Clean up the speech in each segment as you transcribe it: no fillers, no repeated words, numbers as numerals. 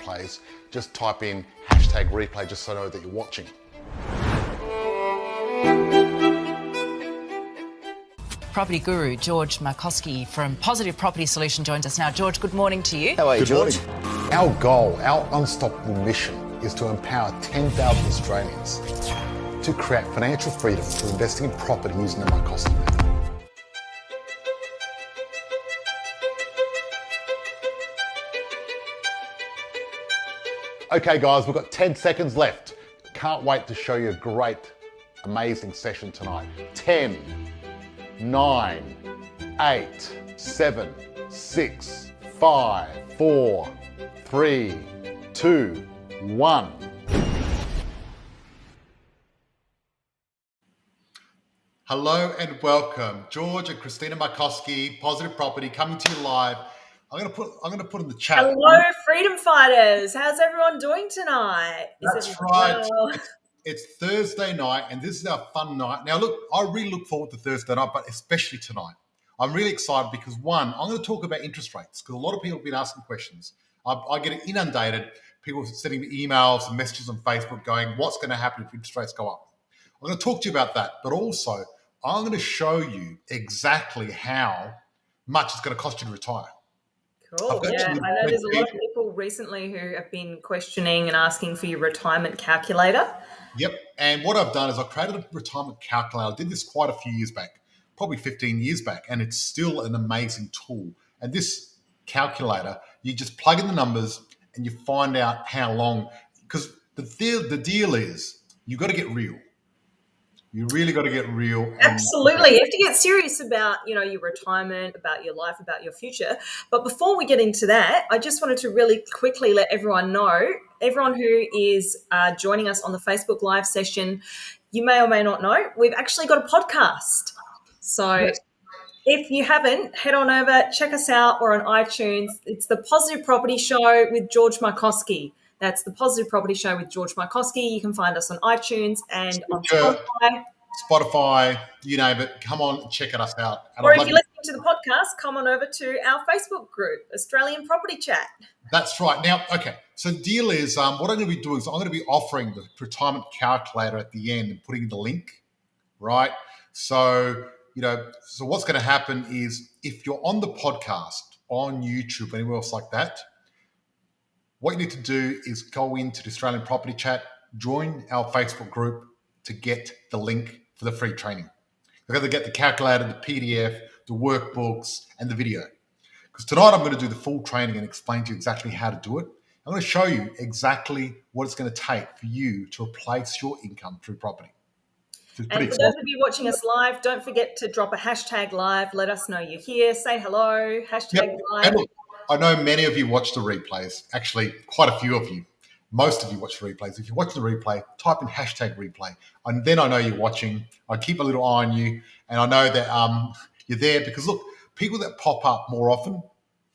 replays, just type in hashtag replay just so I know that you're watching. Property guru George Markowski from Positive Property Solution joins us now. George, good morning to you. How are you, Good George? morning. Our goal, our unstoppable mission is to empower 10,000 Australians to create financial freedom through investing in property using the Markowski method. Okay guys, we've got 10 seconds left. Can't wait to show you a great, amazing session tonight. 10, 9, 8, 7, 6, 5, 4, 3, 2, 1. Hello and welcome. George and Christina Markowski, Positive Property, coming to you live. I'm gonna put in the chat. Hello, freedom fighters. How's everyone doing tonight? That's right. It's Thursday night, and this is our fun night. Now, look, I really look forward to Thursday night, but especially tonight. I'm really excited because, one, I'm going to talk about interest rates because a lot of people have been asking questions. I get inundated, people sending me emails and messages on Facebook going, what's going to happen if interest rates go up? I'm going to talk to you about that, but also I'm going to show you exactly how much it's going to cost you to retire. Cool. Yeah, I know there's a lot of people recently who have been questioning and asking for your retirement calculator. Yep. And what I've done is I've created a retirement calculator. I did this quite a few years back, probably 15 years back, and it's still an amazing tool. And this calculator, you just plug in the numbers and you find out how long, because the deal is you've got to get real. You really got to get real. Absolutely. You have to get serious about, your retirement, about your life, about your future. But before we get into that, I just wanted to really quickly let everyone know, everyone who is joining us on the Facebook Live session, you may or may not know, we've actually got a podcast. So yes. If you haven't, head on over, check us out. We're on iTunes. It's the Positive Property Show with George Markowski. That's the Positive Property Show with George Markowski. You can find us on iTunes and on Spotify, you name it. Come on, check us out. And or if you're listening to the podcast, come on over to our Facebook group, Australian Property Chat. That's right. Now, okay, so the deal is what I'm going to be doing is I'm going to be offering the retirement calculator at the end and putting the link, right? So, so what's going to happen is if you're on the podcast, on YouTube, anywhere else like that, what you need to do is go into the Australian Property Chat, join our Facebook group to get the link for the free training. You're going to get the calculator, the PDF, the workbooks, and the video. Because tonight I'm going to do the full training and explain to you exactly how to do it. I'm going to show you exactly what it's going to take for you to replace your income through property. And for those of you watching us live, don't forget to drop a hashtag live. Let us know you're here. Say hello, hashtag live. And look, I know many of you watch the replays. Actually, quite a few of you. Most of you watch the replays. If you watch the replay, type in hashtag replay. And then I know you're watching. I keep a little eye on you. And I know that you're there because, look, people that pop up more often,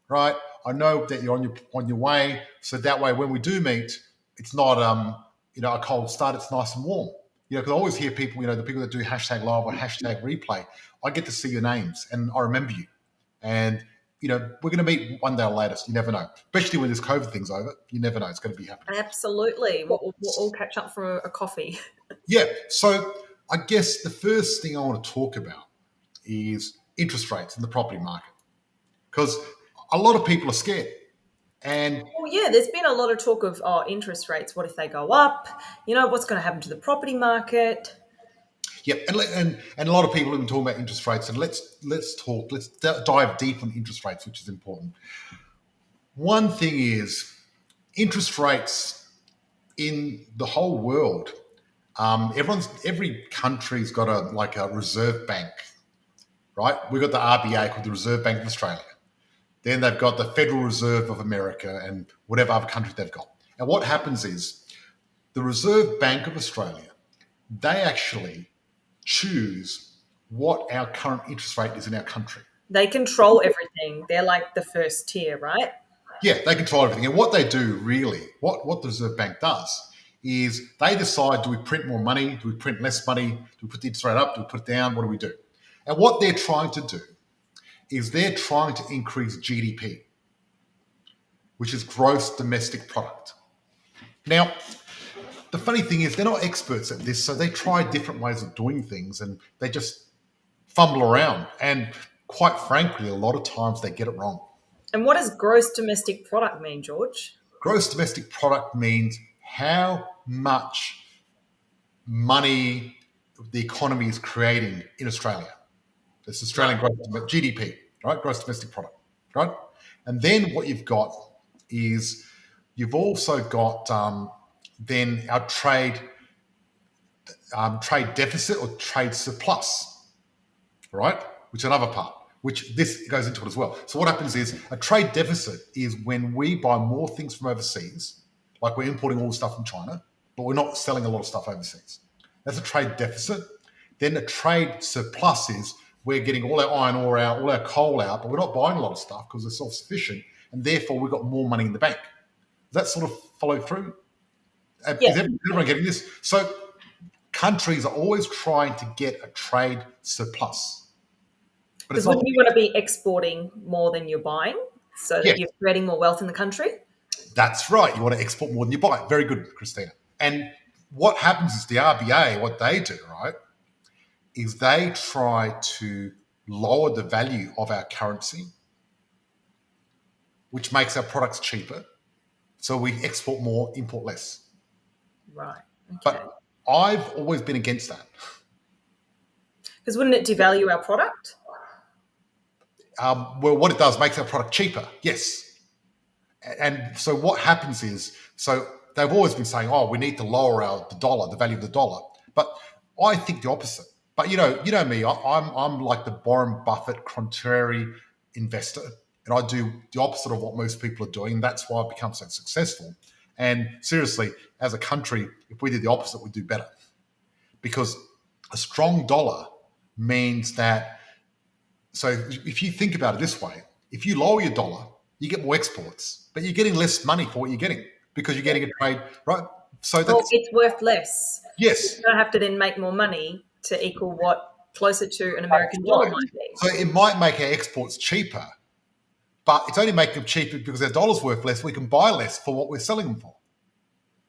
right, I know that you're on your way. So that way when we do meet, it's not, a cold start. It's nice and warm. Because I always hear people, the people that do hashtag live or hashtag replay, I get to see your names and I remember you. And we're going to meet one day or later. So you never know, especially when this COVID thing's over. You never know. It's going to be happening. Absolutely. We'll all catch up for a coffee. Yeah. So I guess the first thing I want to talk about is interest rates in the property market because a lot of people are scared. And there's been a lot of talk of interest rates. What if they go up? What's going to happen to the property market? Yeah, and a lot of people have been talking about interest rates, and let's dive deep on interest rates, which is important. One thing is interest rates in the whole world. Every country's got a reserve bank, right? We've got the RBA called the Reserve Bank of Australia. Then they've got the Federal Reserve of America and whatever other country they've got. And what happens is the Reserve Bank of Australia, they actually choose what our current interest rate is in our country. They control everything. They're like the first tier, right? Yeah, they control everything. And what they do really, what the Reserve Bank does is they decide, do we print more money? Do we print less money? Do we put the interest rate up? Do we put it down? What do we do? And what they're trying to do is they're trying to increase GDP. which is gross domestic product. Now, the funny thing is they're not experts at this, so they try different ways of doing things and they just fumble around. And quite frankly, a lot of times they get it wrong. And what does gross domestic product mean, George? Gross domestic product means how much money the economy is creating in Australia. It's Australian GDP, right? Gross domestic product, right? And then what you've got is you've also got then our trade deficit or trade surplus, right? Which is another part, which this goes into it as well. So what happens is a trade deficit is when we buy more things from overseas, like we're importing all the stuff from China, but we're not selling a lot of stuff overseas. That's a trade deficit. Then a trade surplus is we're getting all our iron ore out, all our coal out, but we're not buying a lot of stuff because we're self-sufficient, and therefore we've got more money in the bank. Does that sort of follow through? Yeah. Is everyone getting this? So countries are always trying to get a trade surplus. But Because wouldn't you want to be exporting more than you're buying so that Yes. you're creating more wealth in the country? That's right. You want to export more than you buy. Very good, Christina. And what happens is the RBA, what they do, right, is they try to lower the value of our currency, which makes our products cheaper. So we export more, import less. Right. Okay. But I've always been against that. Because wouldn't it devalue our product? Well, what it does makes our product cheaper, yes. And so what happens is, so they've always been saying, oh, we need to lower the value of the dollar. But I think the opposite. But you know me, I'm like the Warren Buffett contrary investor, and I do the opposite of what most people are doing. That's why I've become so successful. And seriously, as a country, if we did the opposite, we'd do better. Because a strong dollar means that, so if you think about it this way, if you lower your dollar, you get more exports, but you're getting less money for what you're getting because you're getting a trade, right? So Well, that's, it's worth less. yes. You don't have to then make more money to equal what closer to an American dollar might be. So it might make our exports cheaper, but it's only making them cheaper because our dollar's worth less. We can buy less for what we're selling them for.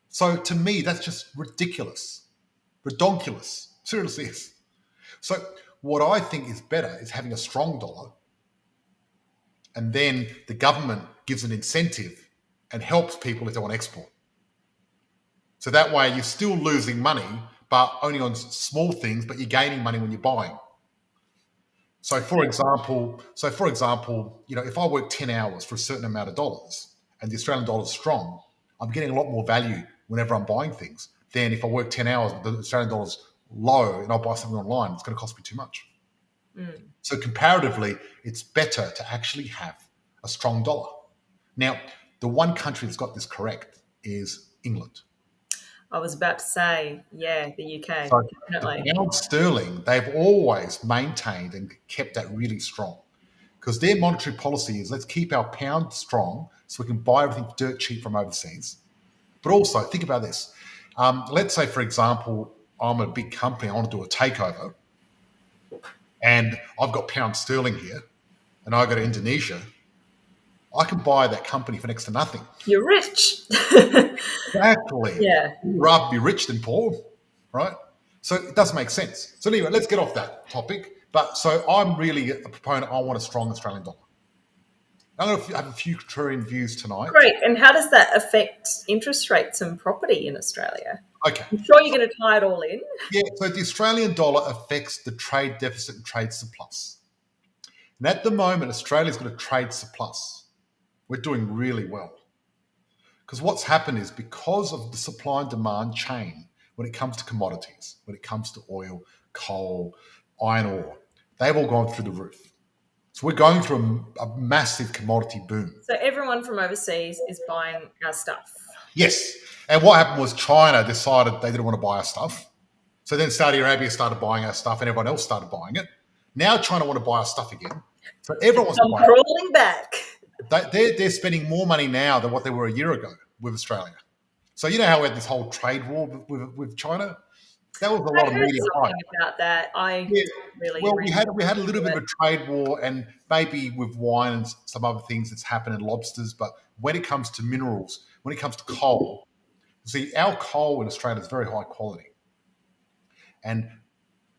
So to me, that's just ridiculous, redonkulous. Seriously is. So what I think is better is having a strong dollar, and then the government gives an incentive and helps people if they want to export. So that way you're still losing money, but only on small things, but you're gaining money when you're buying. So for example, if I work 10 hours for a certain amount of dollars and the Australian dollar is strong, I'm getting a lot more value whenever I'm buying things than if I work 10 hours, but the Australian dollar's low and I'll buy something online, it's going to cost me too much. So comparatively, it's better to actually have a strong dollar. Now, the one country that's got this correct is England. I was about to say, yeah, the UK, So definitely. the pound sterling, they've always maintained and kept that really strong because their monetary policy is let's keep our pound strong so we can buy everything dirt cheap from overseas. But also, think about this. Let's say, for example, I'm a big company, I want to do a takeover, and I've got pound sterling here, and I go to Indonesia, I can buy that company for next to nothing. You're rich. Exactly. Yeah. You'd rather be rich than poor, right? So it doesn't make sense. So anyway, let's get off that topic. But so I'm really a proponent. I want a strong Australian dollar. I'm going to have a few contrarian views tonight. Great. And how does that affect interest rates and property in Australia? Okay. I'm sure you're going to tie it all in. Yeah, so the Australian dollar affects the trade deficit and trade surplus. And at the moment, Australia's got a trade surplus. We're doing really well. Because what's happened is because of the supply and demand chain, when it comes to commodities, when it comes to oil, coal, iron ore, they've all gone through the roof. So we're going through a massive commodity boom. So everyone from overseas is buying our stuff. Yes. And what happened was China decided they didn't want to buy our stuff. So then Saudi Arabia started buying our stuff and everyone else started buying it. Now China want to buy our stuff again. So everyone wants to I'm buy it. crawling back. They're spending more money now than what they were a year ago with Australia. So you know how we had this whole trade war with China? That was a I lot of heard media hype. something about that. I Yeah. really Well, read we had a little bit into of it. a trade war, and maybe with wine and some other things that's happened in lobsters. But when it comes to minerals, when it comes to coal, see, our coal in Australia is very high quality, and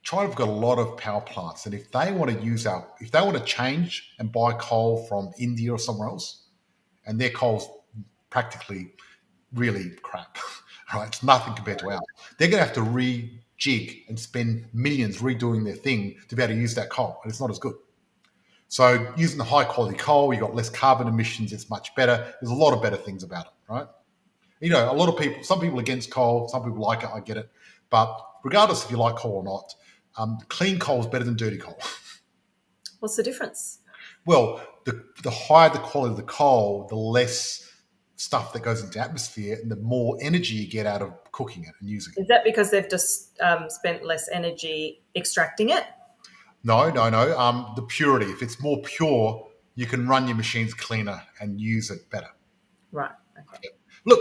China's got a lot of power plants, and if they want to if they want to change and buy coal from India or somewhere else, and their coal's practically really crap, right? It's nothing compared to ours. They're going to have to rejig and spend millions redoing their thing to be able to use that coal, and it's not as good. So using the high quality coal, you've got less carbon emissions. It's much better. There's a lot of better things about it, right? You know, a lot of people, some people are against coal, some people like it. I get it, but regardless if you like coal or not, clean coal is better than dirty coal. What's the difference? Well, the higher the quality of the coal, the less stuff that goes into the atmosphere and the more energy you get out of cooking it and using it. Is that because they've just spent less energy extracting it? No. The purity. If it's more pure, you can run your machines cleaner and use it better. Right. Okay. Look,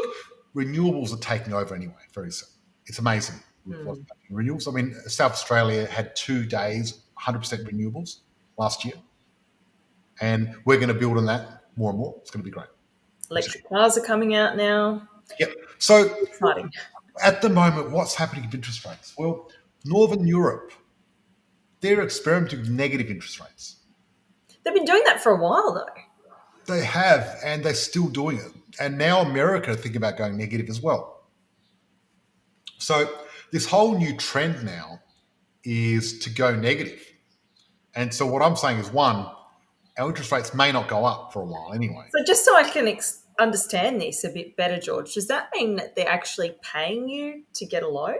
renewables are taking over anyway, very soon. It's amazing. What's happening. Renewables. I mean, South Australia had 2 days, 100% renewables last year. And we're going to build on that more and more. It's going to be great. Electric cars are coming out now. Yep. So Exciting. at the moment, what's happening with interest rates? Well, Northern Europe, they're experimenting with negative interest rates. They've been doing that for a while, though. They have, and they're still doing it. And now America are thinking about going negative as well. So this whole new trend now is to go negative. And so what I'm saying is, one, our interest rates may not go up for a while anyway. So just so I can understand this a bit better, George, does that mean that they're actually paying you to get a loan?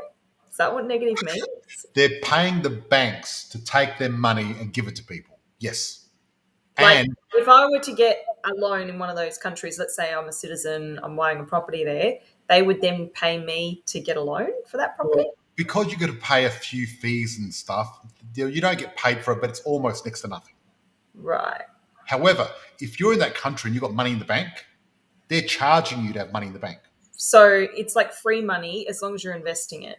Is that what negative means? They're paying the banks to take their money and give it to people. Yes. Like, And if I were to get a loan in one of those countries, let's say I'm a citizen, I'm buying a property there, they would then pay me to get a loan for that property? because you've got to pay a few fees and stuff, you don't get paid for it, but it's almost next to nothing. Right. However, if you're in that country and you've got money in the bank, they're charging you to have money in the bank. So it's like free money as long as you're investing it.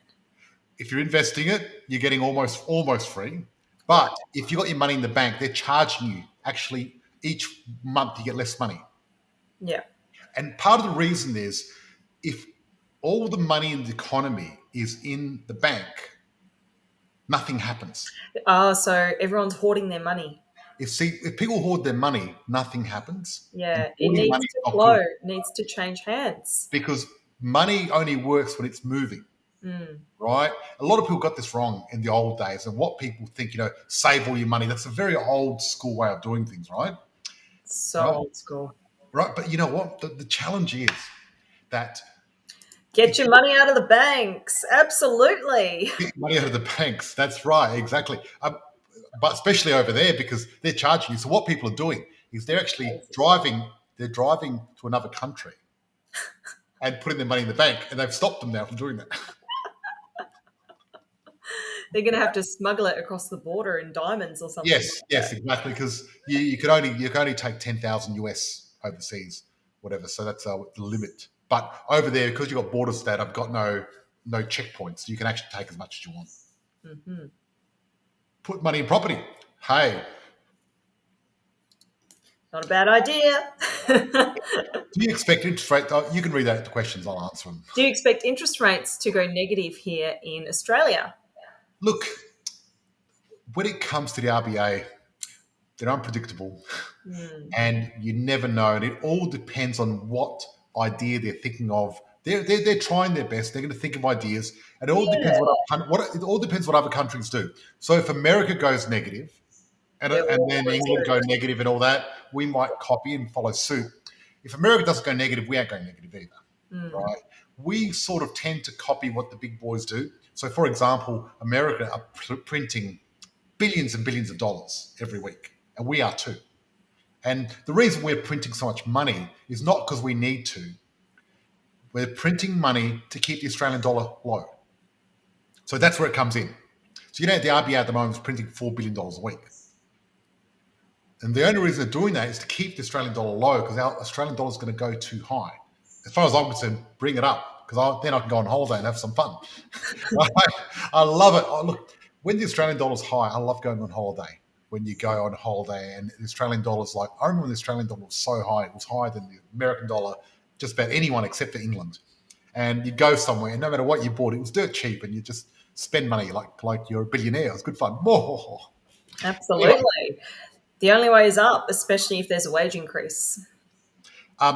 If you're investing it, you're getting almost free. But if you've got your money in the bank, they're charging you. Actually, each month you get less money. Yeah. And part of the reason is if all the money in the economy is in the bank, nothing happens. So everyone's hoarding their money. If people hoard their money, nothing happens. Yeah. And It hoarding needs money is to not flow, good needs to change hands. because money only works when it's moving. Right? A lot of people got this wrong in the old days, and what people think, save all your money. That's a very old school way of doing things, right? So Right. old school. Right. But you know what? The challenge is that Get your money out of the banks. Absolutely. get money out of the banks. That's right, exactly. But especially over there because they're charging you. So what people are doing is they're actually driving. They're driving to another country and putting their money in the bank, and they've stopped them now from doing that. They're going to have to smuggle it across the border in diamonds or something. Yes, exactly. Because you can only take 10,000 US overseas, whatever. So that's the limit. But over there, because you've got borders that have got no checkpoints, you can actually take as much as you want. Mm-hmm. Put money in property. Hey, Not a bad idea. do you expect interest rate? You can read out the questions. I'll answer them. Do you expect interest rates to go negative here in Australia? Look, when it comes to the RBA, they're unpredictable, and you never know. And it all depends on what idea they're thinking of. They're trying their best. They're going to think of ideas, and it all depends it all depends what other countries do. So if America goes negative, and then England go negative and all that, we might copy and follow suit. If America doesn't go negative, we ain't going negative either, right? We sort of tend to copy what the big boys do. So, for example, America are printing billions and billions of dollars every week, and we are too. And the reason we're printing so much money is not because we need to. We're printing money to keep the Australian dollar low. So that's where it comes in. So the RBA at the moment is printing $4 billion a week. And the only reason they're doing that is to keep the Australian dollar low because our Australian dollar is going to go too high. As far as I'm concerned, bring it up because then I can go on holiday and have some fun. I love it. Oh, look, when the Australian dollar's high, I love going on holiday. When you go on holiday and the Australian dollar's like, I remember when the Australian dollar was so high, it was higher than the American dollar, just about anyone except for England. And you'd go somewhere, and no matter what you bought, it was dirt cheap, and you just spend money like you're a billionaire. It was good fun. Oh. Absolutely. The only way is up, especially if there's a wage increase.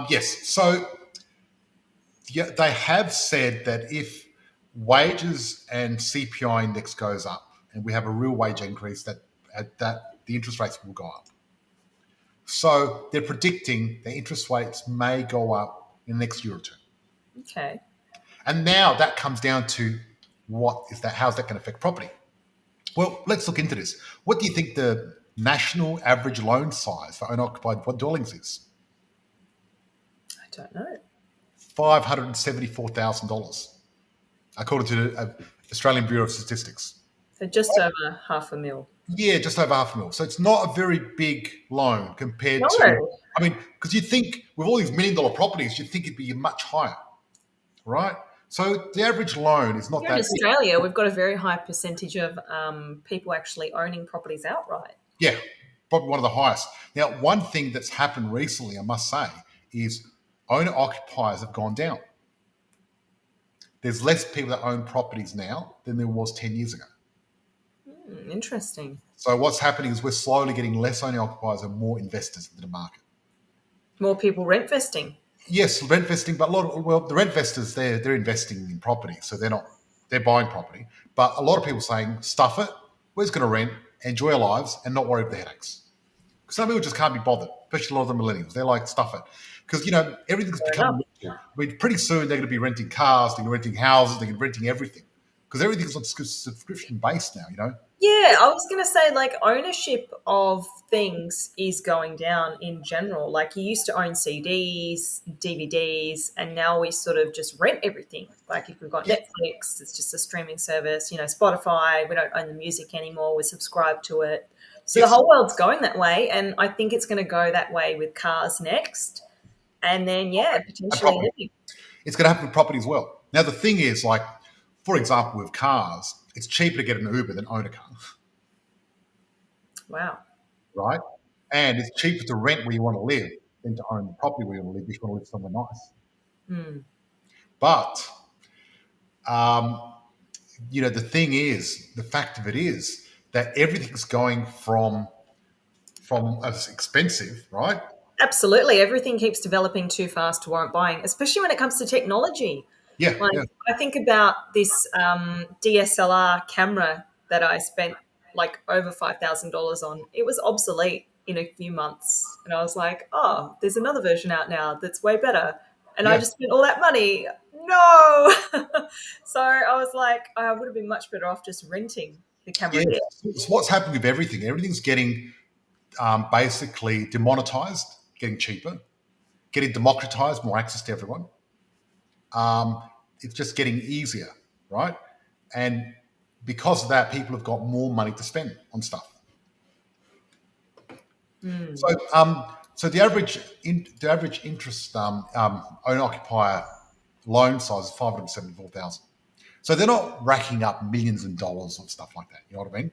Yes. So yeah, they have said that if wages and CPI index goes up, and we have a real wage increase, that the interest rates will go up. So they're predicting the interest rates may go up in the next year or two. Okay. And now that comes down to how's that going to affect property? Well, let's look into this. What do you think the national average loan size for owner-occupied dwellings is? I don't know. $574,000, according to the Australian Bureau of Statistics. So just over $500,000. Yeah, just over $500,000. So it's not a very big loan compared No. to, I mean, because you'd think with all these $1 million properties, you'd think it'd be much higher, right? So the average loan is not Here in that big. Australia, we've got a very high percentage of people actually owning properties outright. Yeah, probably one of the highest. Now, one thing that's happened recently, I must say, is owner-occupiers have gone down. There's less people that own properties now than there was 10 years ago. Interesting. So what's happening is we're slowly getting less owner-occupiers and more investors into the market. More people rent vesting. Yes, rent vesting, but the rent investors, they're investing in property, so they're buying property. But a lot of people are saying, stuff it, we're just going to rent, enjoy our lives, and not worry about the headaches. Because some people just can't be bothered, especially a lot of the millennials. They're like, stuff it. Because, everything's become rental. I mean, pretty soon they're going to be renting cars, they're going to be renting houses, they're going to be renting everything. Because everything's on subscription-based now, Yeah, I was going to say, like, ownership of things is going down in general. Like, you used to own CDs, DVDs, and now we sort of just rent everything. Like, if we've got Netflix, it's just a streaming service. Spotify, we don't own the music anymore. We subscribe to it. So the whole world's going that way, and I think it's going to go that way with cars next. And then, potentially. It's going to happen with property as well. Now, the thing is, like, for example, with cars, it's cheaper to get an Uber than own a car. Wow. Right? And it's cheaper to rent where you want to live than to own the property where you want to live if you want to live somewhere nice. But, the thing is, the fact of it is that everything's going from as expensive, right? Absolutely. Everything keeps developing too fast to warrant buying, especially when it comes to technology. Yeah. I think about this DSLR camera that I spent like over $5,000 on. It was obsolete in a few months. And I was like, oh, there's another version out now that's way better. And I just spent all that money. No. So I was like, I would have been much better off just renting the camera. Yeah. It's what's happening with everything. Everything's getting basically demonetized, getting cheaper, getting democratized, more access to everyone. It's just getting easier, right? And because of that, people have got more money to spend on stuff. So the average interest owner-occupier loan size is $574,000. So they're not racking up millions of dollars or stuff like that. You know what I mean?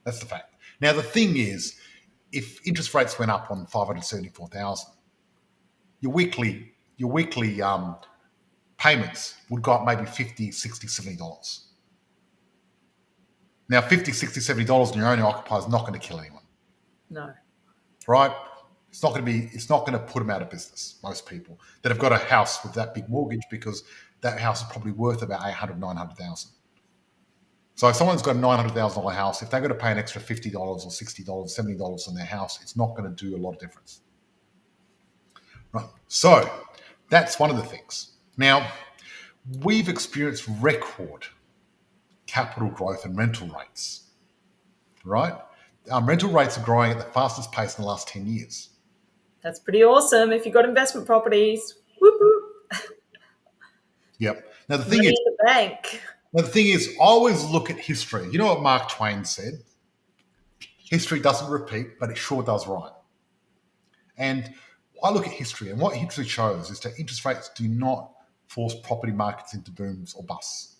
That's the fact. Now the thing is, if interest rates went up on $574,000, your weekly payments would go up maybe $50, $60, $70. Now, $50, $60, $70 in your own occupier is not going to kill anyone. No. Right? It's not going to put them out of business, most people that have got a house with that big mortgage, because that house is probably worth about $800,000, $900,000. So if someone's got a $900,000 house, if they're going to pay an extra $50 or $60, $70 on their house, it's not going to do a lot of difference. Right. So that's one of the things. Now, we've experienced record capital growth and rental rates, right? Rental rates are growing at the fastest pace in the last 10 years. That's pretty awesome. If you've got investment properties, whoop, whoop. Yep. Now, the Money in the bank. thing is, I always look at history. You know what Mark Twain said? History doesn't repeat, but it sure does rhyme. And I look at history, and what history shows is that interest rates do not force property markets into booms or busts,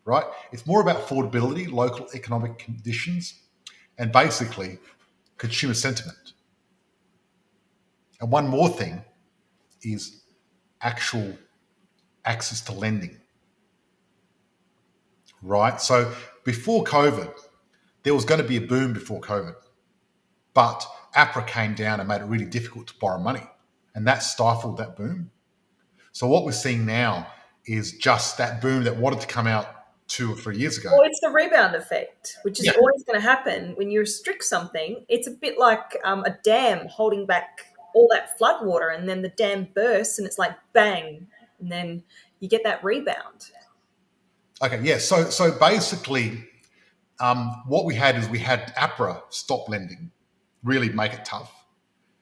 right? It's more about affordability, local economic conditions, and basically consumer sentiment. And one more thing is actual access to lending, right? So before COVID, there was going to be a boom before COVID, but APRA came down and made it really difficult to borrow money, and that stifled that boom. So what we're seeing now is just that boom that wanted to come out 2 or 3 years ago. Well, it's the rebound effect, which is always going to happen when you restrict something. It's a bit like a dam holding back all that flood water, and then the dam bursts and it's like bang, and then you get that rebound. Okay, yeah. So basically, what we had is we had APRA stop lending, really make it tough.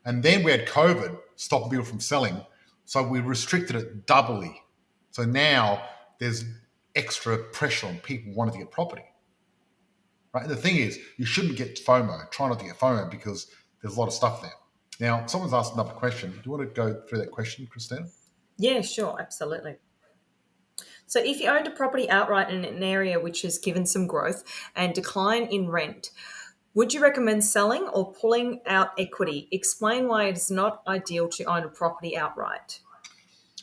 And then we had COVID stop people from selling. So we restricted it doubly. So now there's extra pressure on people wanting to get property. Right? And the thing is, you shouldn't get FOMO. Try not to get FOMO because there's a lot of stuff there. Now, someone's asked another question. Do you want to go through that question, Christina? Yeah, sure, absolutely. So if you owned a property outright in an area which has given some growth and decline in rent, would you recommend selling or pulling out equity? Explain why it is not ideal to own a property outright.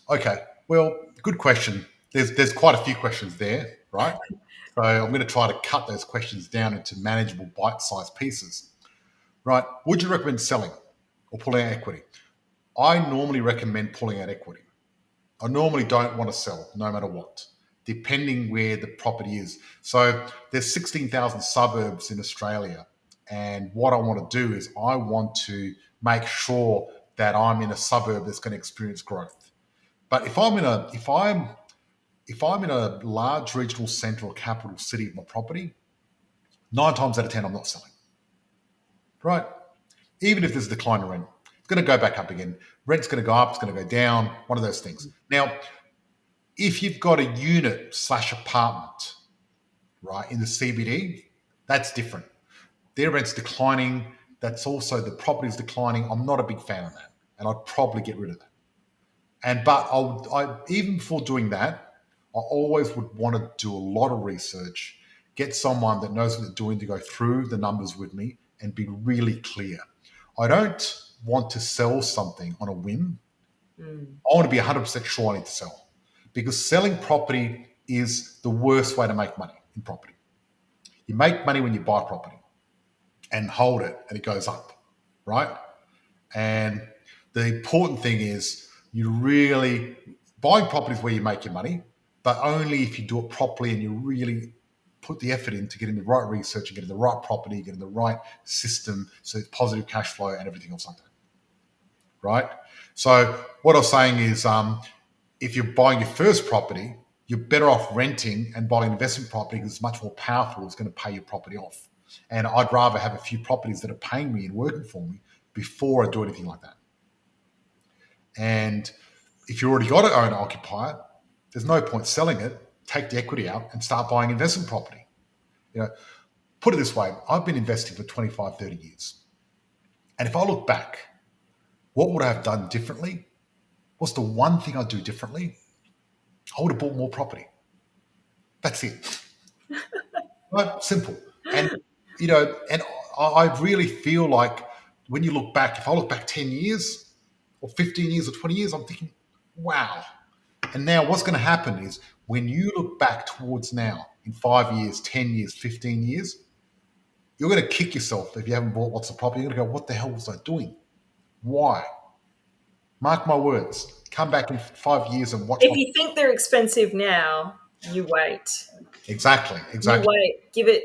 Okay, well, good question. There's quite a few questions there, right? So I'm going to try to cut those questions down into manageable bite-sized pieces. Right, would you recommend selling or pulling out equity? I normally recommend pulling out equity. I normally don't want to sell no matter what, depending where the property is. So there's 16,000 suburbs in Australia. And what I want to do is I want to make sure that I'm in a suburb that's going to experience growth. But if I'm in a large regional centre or capital city of my property, 9 times out of 10, I'm not selling. Right? Even if there's a decline in rent, it's going to go back up again. Rent's going to go up, it's going to go down, one of those things. Now, if you've got a unit/apartment, right, in the CBD, that's different. Their rent's declining. That's also the property's declining. I'm not a big fan of that, and I'd probably get rid of that. But I even before doing that, I always would want to do a lot of research, get someone that knows what they're doing to go through the numbers with me and be really clear. I don't want to sell something on a whim. I want to be 100% sure I need to sell, because selling property is the worst way to make money in property. You make money when you buy property and hold it and it goes up, right? And the important thing is buying property is where you make your money, but only if you do it properly and you really put the effort in to getting the right research and getting the right property, getting the right system, so it's positive cash flow and everything else like that, right? So what I was saying is if you're buying your first property, you're better off renting and buying an investment property because it's much more powerful. It's going to pay your property off. And I'd rather have a few properties that are paying me and working for me before I do anything like that. And if you already got to own and occupy it, there's no point selling it. Take the equity out and start buying investment property. Put it this way, I've been investing for 25, 30 years. And if I look back, what would I have done differently? What's the one thing I'd do differently? I would have bought more property. That's it. Right? Simple. And, and I really feel like when you look back, if I look back 10 years or 15 years or 20 years, I'm thinking, wow. And now what's going to happen is when you look back towards now, in 5 years, 10 years, 15 years, you're going to kick yourself if you haven't bought lots of property. You're going to go, what the hell was I doing? Why? Mark my words. Come back in 5 years and watch. If you think they're expensive now, you wait. Exactly. You wait. Give it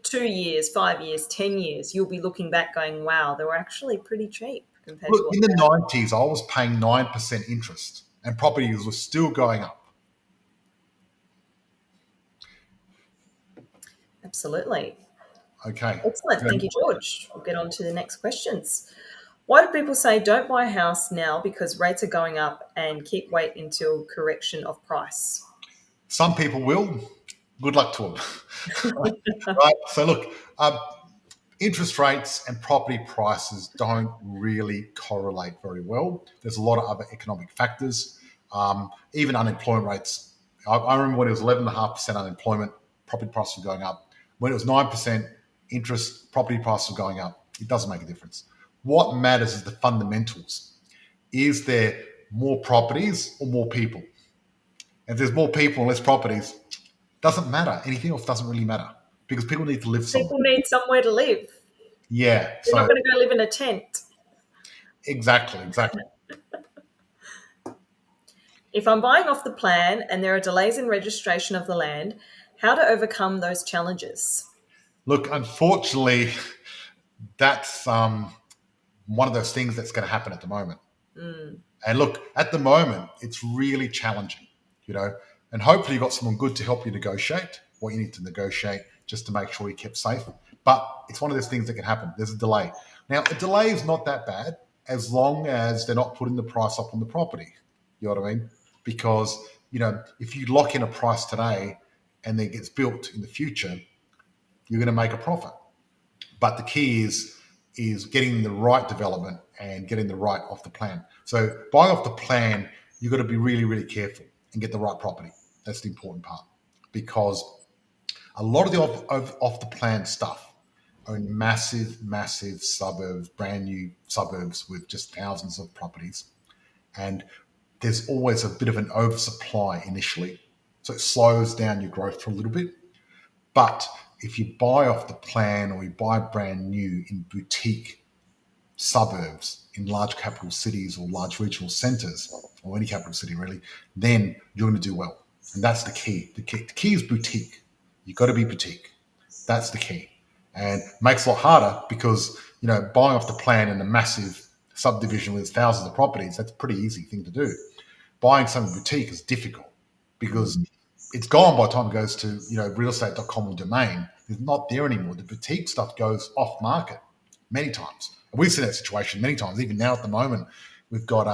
2 years, 5 years, 10 years. You'll be looking back going, wow, they were actually pretty cheap compared to what in the 90s, I was paying 9% interest and properties were still going up. Absolutely. Okay. Excellent. Thank you, George. We'll get on to the next questions. Why do people say don't buy a house now because rates are going up and keep wait until correction of price? Some people will. Good luck to them. Right. So look, interest rates and property prices don't really correlate very well. There's a lot of other economic factors. Even unemployment rates. I remember when it was 11.5% unemployment, property prices were going up. When it was 9% interest, property prices were going up. It doesn't make a difference. What matters is the fundamentals. Is there more properties or more people? If there's more people and less properties, doesn't matter. Anything else doesn't really matter because people need to live somewhere. People need somewhere to live. Yeah. You're not going to go live in a tent. Exactly. If I'm buying off the plan and there are delays in registration of the land, how to overcome those challenges? Look, unfortunately, that's one of those things that's going to happen at the moment. And look, at the moment, it's really challenging, and hopefully you've got someone good to help you negotiate what you need to negotiate just to make sure you're kept safe. But it's one of those things that can happen. There's a delay. Now, a delay is not that bad as long as they're not putting the price up on the property. You know what I mean? Because, if you lock in a price today and then it gets built in the future, you're going to make a profit. But the key is getting the right development and getting the right off the plan. So buying off the plan, you've got to be really, really careful and get the right property. That's the important part, because a lot of the off the plan stuff are in massive, massive suburbs, brand new suburbs with just thousands of properties. And there's always a bit of an oversupply initially. So it slows down your growth for a little bit. But if you buy off the plan or you buy brand new in boutique suburbs in large capital cities or large regional centres, or any capital city really, then you're going to do well. And that's the key. The key is boutique. You've got to be boutique. That's the key. And it makes it a lot harder because, buying off the plan in a massive subdivision with thousands of properties, that's a pretty easy thing to do. Buying something boutique is difficult because it's gone by the time it goes to, realestate.com or Domain. It's not there anymore. The boutique stuff goes off market many times. And we've seen that situation many times. Even now at the moment, we've got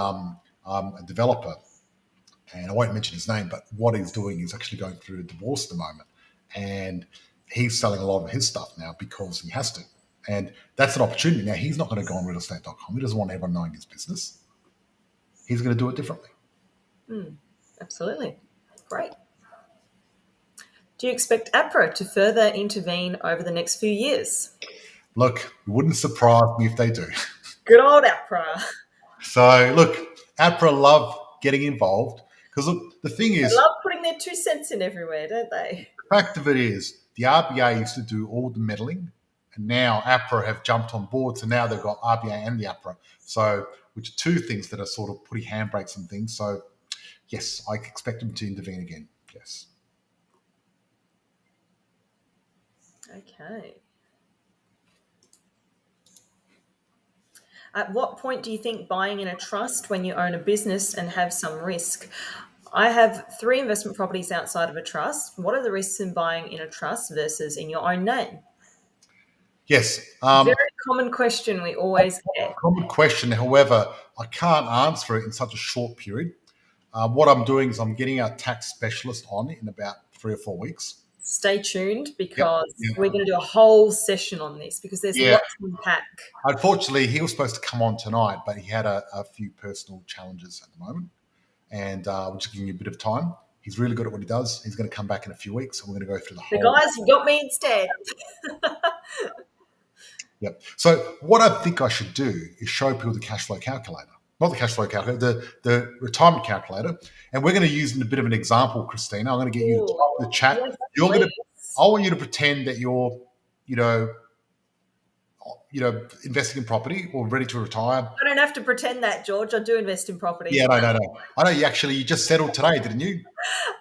a developer, and I won't mention his name, but what he's doing is actually going through a divorce at the moment. And he's selling a lot of his stuff now because he has to. And that's an opportunity. Now, he's not going to go on realestate.com. He doesn't want everyone knowing his business. He's going to do it differently. Absolutely. Great. Do you expect APRA to further intervene over the next few years? Look, it wouldn't surprise me if they do. Good old APRA. So, look, APRA love getting involved because, look, the thing is... They love putting their 2 cents in everywhere, don't they? The fact of it is, the RBA used to do all the meddling, and now APRA have jumped on board, so now they've got RBA and the APRA, so which are two things that are sort of putting handbrakes on things. So, yes, I expect them to intervene again, yes. Okay. At what point do you think buying in a trust when you own a business and have some risk? I have 3 investment properties outside of a trust. What are the risks in buying in a trust versus in your own name? Yes. Very common question we always get. Common question. However, I can't answer it in such a short period. What I'm doing is I'm getting our tax specialist on in about 3 or 4 weeks. Stay tuned because we're going to do a whole session on this because there's lots to unpack. Unfortunately, he was supposed to come on tonight, but he had a few personal challenges at the moment, and we're just giving you a bit of time. He's really good at what he does. He's going to come back in a few weeks, and we're going to go through the whole... The guys got me instead. Yep. So what I think I should do is show people the cash flow calculator. Not the cash flow calculator, the retirement calculator. And we're going to use a bit of an example, Christina. I'm going to get you to type in the chat. Yes, I want you to pretend that you're, investing in property or ready to retire. I don't have to pretend that, George. I do invest in property. Yeah, no. I know you just settled today, didn't you?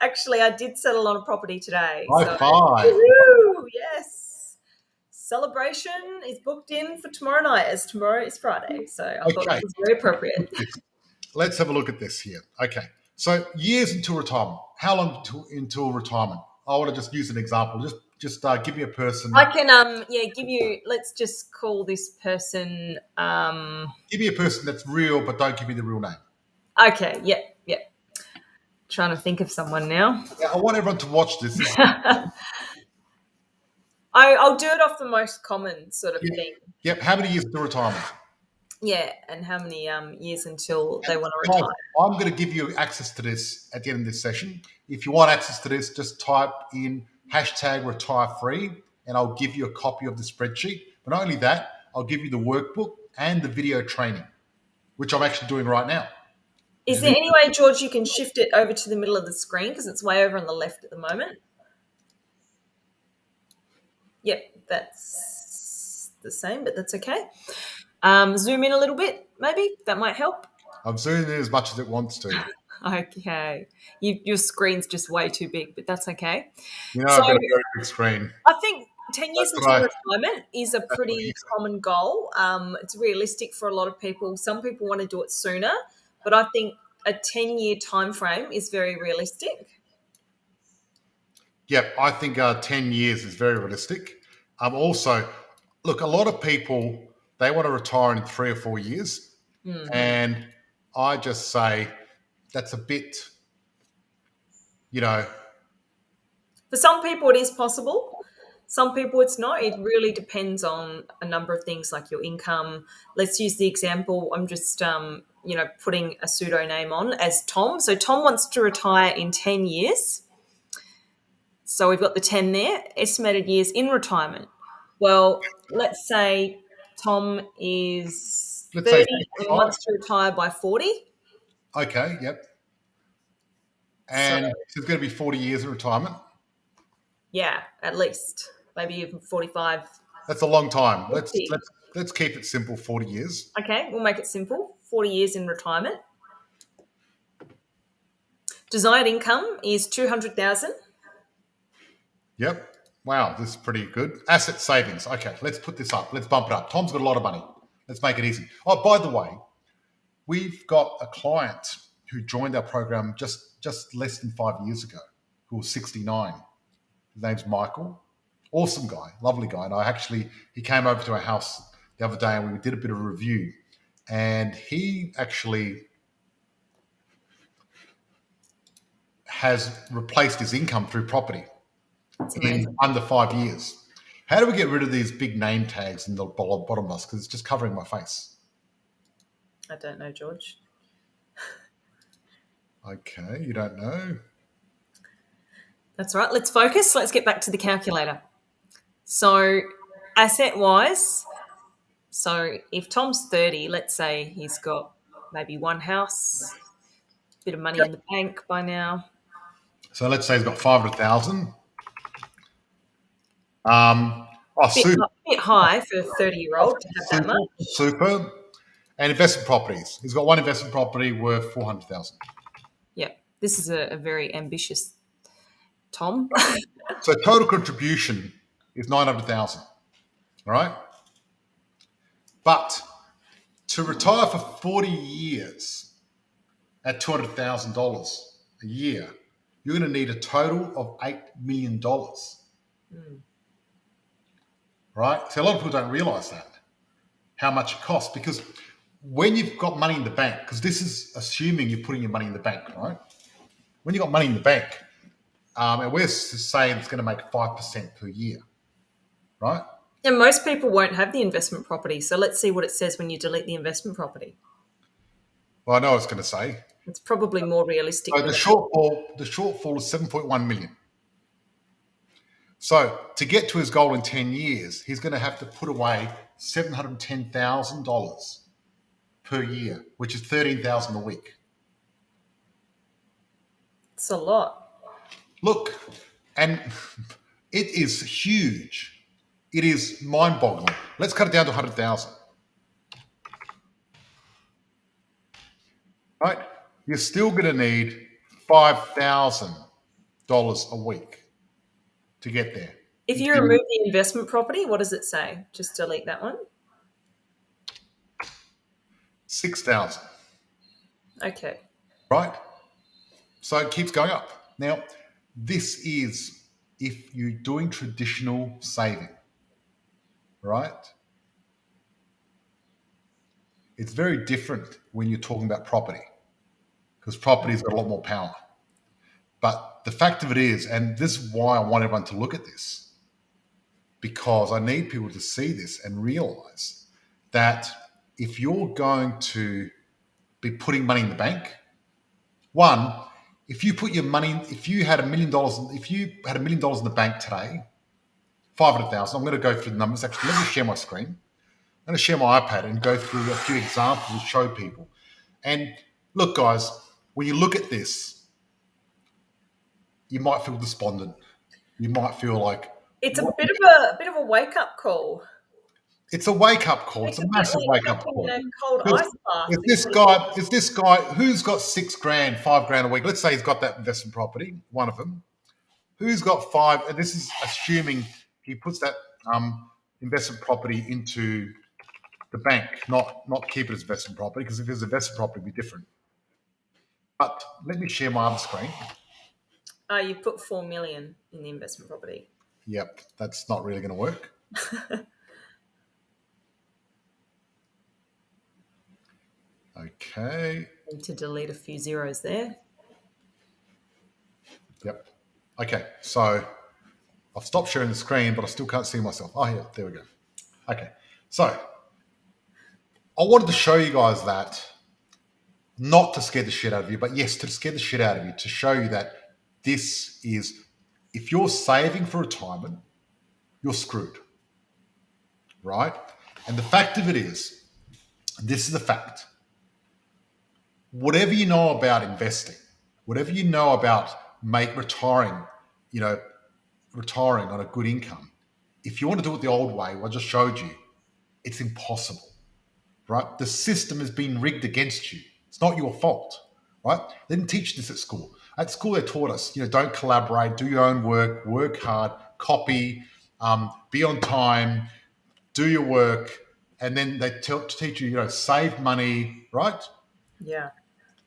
Actually, I did settle on a property today. High five. Woo-hoo, yes. Celebration is booked in for tomorrow night, as tomorrow is Friday. So I thought it was very appropriate. Let's have a look at this here. Okay. So years until retirement. How long until retirement? I want to just use an example. Just give me a person. I can give you. Let's just call this person. Give me a person that's real, but don't give me the real name. Okay. Yeah. Trying to think of someone now. Yeah, I want everyone to watch this. I'll do it off the most common sort of thing. Yep. How many years to retirement? Yeah, and how many years until they want to Guys, retire? I'm going to give you access to this at the end of this session. If you want access to this, just type in hashtag retire free and I'll give you a copy of the spreadsheet. But not only that, I'll give you the workbook and the video training, which I'm actually doing right now. Is there any way, George, you can shift it over to the middle of the screen because it's way over on the left at the moment? Yep, that's the same, but that's okay. Zoom in a little bit, maybe. That might help. I'm zooming in as much as it wants to. Okay. Your screen's just way too big, but that's okay. You know, So- I've got a very big screen. I think 10 years That's into right. retirement is a pretty common goal. It's realistic for a lot of people. Some people want to do it sooner, but I think a 10-year time frame is very realistic. Yep, I think 10 years is very realistic. Also, look, a lot of people, they want to retire in 3 or 4 years. And I just say that's a bit, For some people, it is possible. Some people, it's not. It really depends on a number of things like your income. Let's use the example. I'm just, putting a pseudo name on as Tom. So Tom wants to retire in 10 years. So we've got the 10 there, estimated years in retirement. Well, let's say Tom is Let's say 30 and 55. wants to retire by 40. Okay, yep. And so it's going to be 40 years in retirement. Yeah, at least. Maybe even 45. That's a long time. 50. Let's keep it simple, 40 years. Okay, we'll make it simple. 40 years in retirement. Desired income is 200,000. Yep. Wow, this is pretty good. Asset savings. Okay, let's put this up. Let's bump it up. Tom's got a lot of money. Let's make it easy. Oh, by the way, we've got a client who joined our program just less than 5 years ago, who was 69. His name's Michael. Awesome guy, lovely guy. And he came over to our house the other day and we did a bit of a review. And he actually has replaced his income through property in under 5 years. How do we get rid of these big name tags in the bottom of us? Because it's just covering my face. I don't know, George. Okay, you don't know. That's right. Let's focus. Let's get back to the calculator. So asset-wise, so if Tom's 30, let's say he's got maybe one house, bit of money in the bank by now. So let's say he's got 500,000. Bit high for a 30-year-old to have that much. Super. And investment properties. He's got one investment property worth 400,000. Yeah, this is a very ambitious Tom. So total contribution is 900,000. All right. But to retire for 40 years at $200,000 a year, you're going to need a total of $8 million. Right? So a lot of people don't realize that, how much it costs. Because when you've got money in the bank, because this is assuming you're putting your money in the bank, right? When you've got money in the bank, and we're saying it's going to make 5% per year, right? And most people won't have the investment property. So let's see what it says when you delete the investment property. Well, I know what it's going to say. It's probably more realistic. So the shortfall is 7.1 million. So to get to his goal in 10 years, he's going to have to put away $710,000 per year, which is $13,000 a week. It's a lot. Look, and it is huge. It is mind-boggling. Let's cut it down to 100,000. Right? You're still going to need $5,000 a week to get there. If you remove the investment property, what does it say? Just delete that one. 6,000. Okay. Right? So it keeps going up. Now, this is if you're doing traditional saving, right? It's very different when you're talking about property because property's got a lot more power. But the fact of it is, and this is why I want everyone to look at this, because I need people to see this and realize that if you're going to be putting money in the bank, one, if you put your money, if you had $1 million, if you had $1 million in the bank today, 500,000. I'm going to go through the numbers. Actually, let me share my screen. I'm going to share my iPad and go through a few examples to show people. And look, guys, when you look at this, you might feel despondent. You might feel like it's a bit of a wake up call. it's a wake up call. It's a massive wake up call. In a cold ice bath. Is this guy who's got $6,000, $5,000 a week? Let's say he's got that investment property, one of them. Who's got five? And this is assuming he puts that investment property into the bank, not keep it as investment property, because if it's investment property, it'd be different. But let me share my other screen. You put 4 million in the investment property. Yep, that's not really going to work. Okay. Need to delete a few zeros there. Yep. Okay, so I've stopped sharing the screen, but I still can't see myself. Oh, yeah, there we go. Okay, so I wanted to show you guys that, not to scare the shit out of you, but yes, to scare the shit out of you, to show you that this is, if you're saving for retirement, you're screwed, right? And the fact of it is, this is a fact. Whatever you know about investing, whatever you know about retiring on a good income, if you want to do it the old way, I just showed you, it's impossible, right? The system has been rigged against you. It's not your fault, right? They didn't teach this at school. At school, they taught us, don't collaborate, do your own work hard, copy, be on time, do your work, and then they teach you, save money, right? Yeah.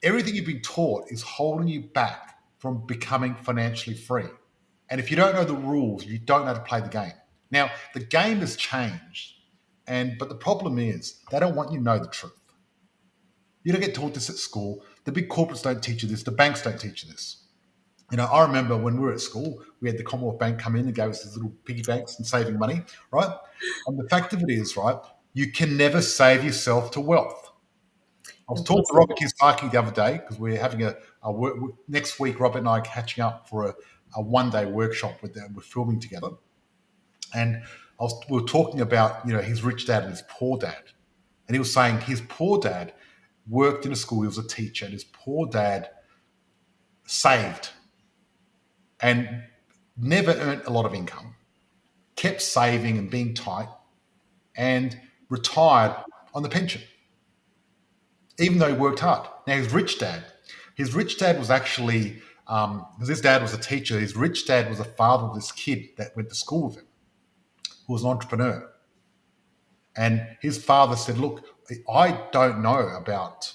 Everything you've been taught is holding you back from becoming financially free. And if you don't know the rules, you don't know how to play the game. Now, the game has changed, but the problem is they don't want you to know the truth. You don't get taught this at school. The big corporates don't teach you this. The banks don't teach you this. I remember when we were at school, we had the Commonwealth Bank come in and gave us these little piggy banks and saving money, right? And the fact of it is, right, you can never save yourself to wealth. I was talking to Robert Kiyosaki the other day because we're having next week. Robert and I are catching up for a one-day workshop with them. We're filming together, and we were talking about his rich dad and his poor dad, and he was saying his poor dad worked in a school. He was a teacher, and his poor dad saved and never earned a lot of income, kept saving and being tight, and retired on the pension, even though he worked hard. Now, his rich dad was actually, because his dad was a teacher, his rich dad was the father of this kid that went to school with him, who was an entrepreneur. And his father said, look, I don't know about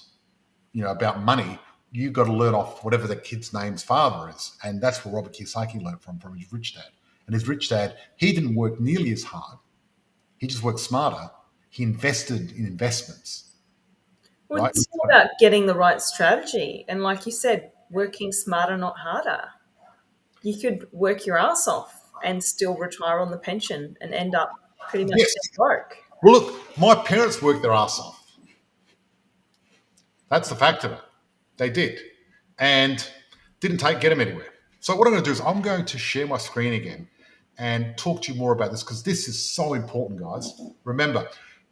money. You've got to learn off whatever the kid's name's father is. And that's where Robert Kiyosaki learned from his rich dad. And his rich dad, he didn't work nearly as hard. He just worked smarter. He invested in investments. Well, Right? it's all about getting the right strategy. And like you said, working smarter, not harder. You could work your ass off and still retire on the pension and end up pretty much broke. Well, look, my parents worked their ass off. That's the fact of it. They did. And didn't get them anywhere. So what I'm going to do is I'm going to share my screen again and talk to you more about this, because this is so important, guys. Remember,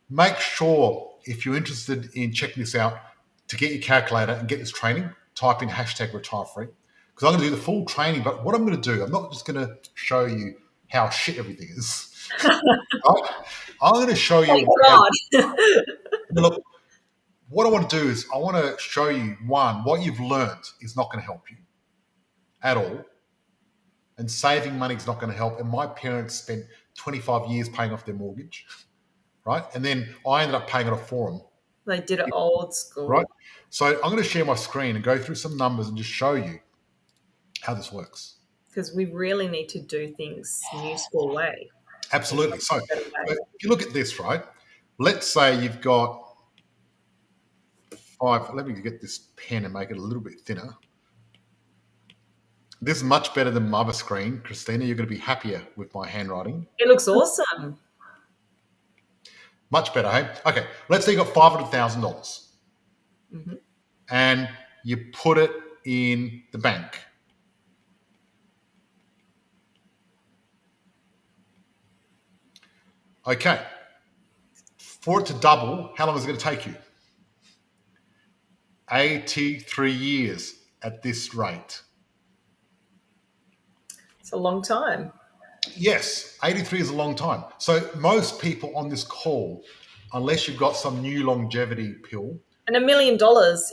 make sure if you're interested in checking this out, to get your calculator and get this training, type in #retirefree, because I'm going to do the full training. But what I'm going to do, I'm not just going to show you how shit everything is. Right? I'm going to show you. Look, what I want to do is I want to show you, one, what you've learned is not going to help you at all. And saving money is not going to help. And my parents spent 25 years paying off their mortgage, right? And then I ended up paying it off for them. They did it old school. Right? So I'm going to share my screen and go through some numbers and just show you how this works. Because we really need to do things new school way. Absolutely. So if you look at this, right? Let's say you've got 5. Let me get this pen and make it a little bit thinner. This is much better than my other screen. Christina, you're going to be happier with my handwriting. It looks awesome. Much better, hey? Okay, let's say you got $500,000 Mm-hmm. and you put it in the bank. Okay, for it to double, how long is it going to take you? 83 years at this rate. It's a long time. Yes, 83 is a long time. So most people on this call, unless you've got some new longevity pill, And $1 million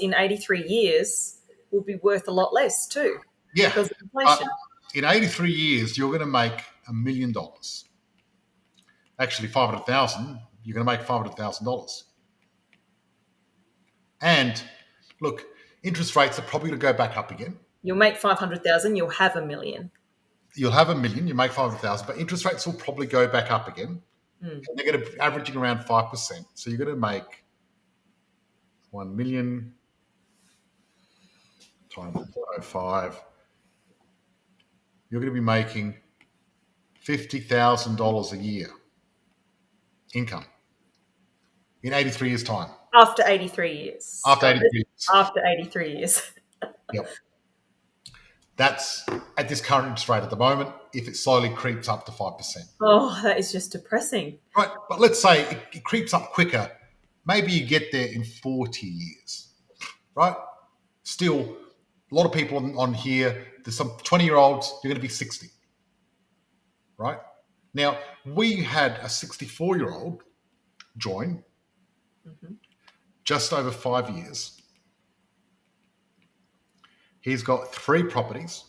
in 83 years will be worth a lot less too yeah, because of inflation. in 83 years, you're going to make $1 million. Actually, 500,000, you're going to make $500,000. And look, interest rates are probably going to go back up again. You'll make 500,000, you'll have $1 million. You'll have $1 million, you make 500,000, but interest rates will probably go back up again. And they're going to be averaging around 5%. So you're going to make 1 million times 0.05. You're going to be making $50,000 a year income in 83 years' time. After 83 years. After 83 years. After 83 years. Yep. That's at this current interest rate at the moment, if it slowly creeps up to 5%. Oh, that is just depressing. Right, but let's say it creeps up quicker. Maybe you get there in 40 years, right? Still, a lot of people on here, there's some 20-year-olds, you're going to be 60, right? Now, we had a 64-year-old join just over 5 years. He's got 3 properties.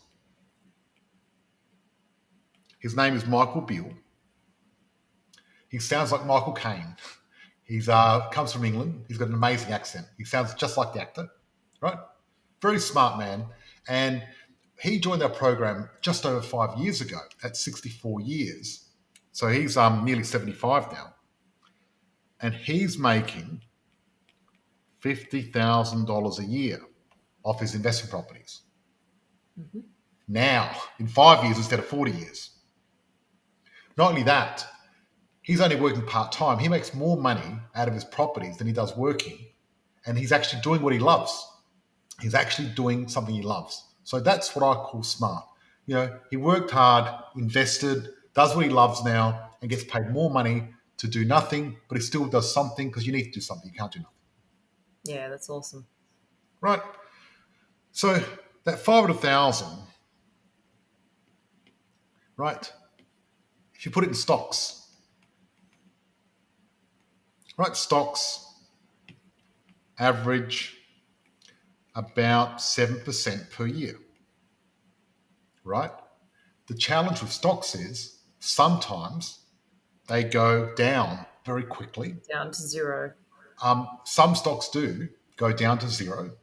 His name is Michael Beale. He sounds like Michael Caine. He's comes from England. He's got an amazing accent. He sounds just like the actor, right? Very smart man. And he joined our program just over 5 years ago at 64 years. So he's nearly 75 now. And he's making $50,000 a year off his investment properties. Now, in 5 years instead of 40 years. Not only that, he's only working part-time. He makes more money out of his properties than he does working. And he's actually doing what he loves. He's actually doing something he loves. So that's what I call smart. You know, he worked hard, invested, does what he loves now, and gets paid more money to do nothing, but he still does something because you need to do something. You can't do nothing. Yeah, that's awesome. Right. So that 500,000, right? If you put it in stocks, right? Stocks average about 7% per year, right? The challenge with stocks is sometimes they go down very quickly. Down to zero. Some stocks do go down to zero,